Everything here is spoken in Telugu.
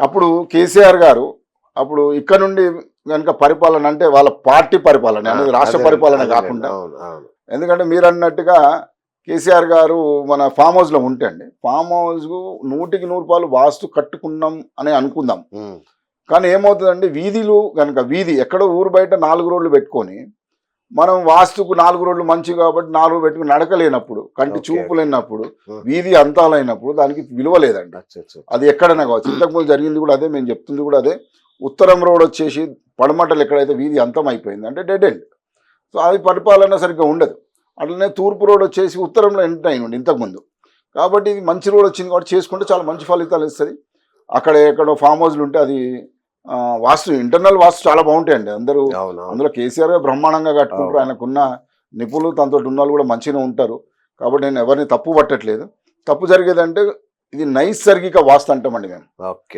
అప్పుడు కేసీఆర్ గారు అప్పుడు ఇక్కడ నుండి కనుక పరిపాలన అంటే వాళ్ళ పార్టీ పరిపాలన అనేది రాష్ట్ర పరిపాలన కాకుండా, ఎందుకంటే మీరు అన్నట్టుగా కేసీఆర్ గారు మన ఫామ్ హౌస్లో ఉంటే అండి, ఫామ్ హౌస్ 100% వాస్తు కట్టుకున్నాం అని అనుకుందాం. కానీ ఏమవుతుందండి, వీధిలు కనుక వీధి ఎక్కడో ఊరు బయట 4 రోడ్లు పెట్టుకొని మనం వాస్తుకు 4 రోడ్లు మంచి కాబట్టి 4 పెట్టుకుని నడకలేనప్పుడు, కంటి చూపు లేనప్పుడు, వీధి అంతాలైనప్పుడు దానికి విలువ లేదండి. అది ఎక్కడైనా కావచ్చు. ఇంతకుముందు జరిగింది కూడా అదే, మేము చెప్తుంది కూడా అదే. ఉత్తరం రోడ్ వచ్చేసి పడమటలు ఎక్కడైతే వీధి అంతం అయిపోయింది అంటే డెడ్ ఎండ్. సో అది పరిపాలన సరిగ్గా ఉండదు. అట్లనే తూర్పు రోడ్ వచ్చేసి ఉత్తరంలో ఎంటర్ అయింది ఇంతకుముందు. కాబట్టి ఇది మంచి రోడ్ వచ్చింది కాబట్టి చేసుకుంటే చాలా మంచి ఫలితాలు ఇస్తుంది. అక్కడ ఎక్కడో ఫామ్ హౌస్లు ఉంటే అది వాస్తు ఇంటర్నల్ వాస్తు చాలా బాగుంటాయండి. అందరూ అందులో కేసీఆర్ గారు బ్రహ్మాండంగా కట్టుకుంటారు. ఆయనకున్న నిపుణులు తనతో ఉన్న వాళ్ళు కూడా మంచిగా ఉంటారు. కాబట్టి నేను ఎవరిని తప్పు పట్టట్లేదు. తప్పు జరిగేదంటే ఇది నైసర్గిక వాస్తు అంటామండి మేము. ఓకే.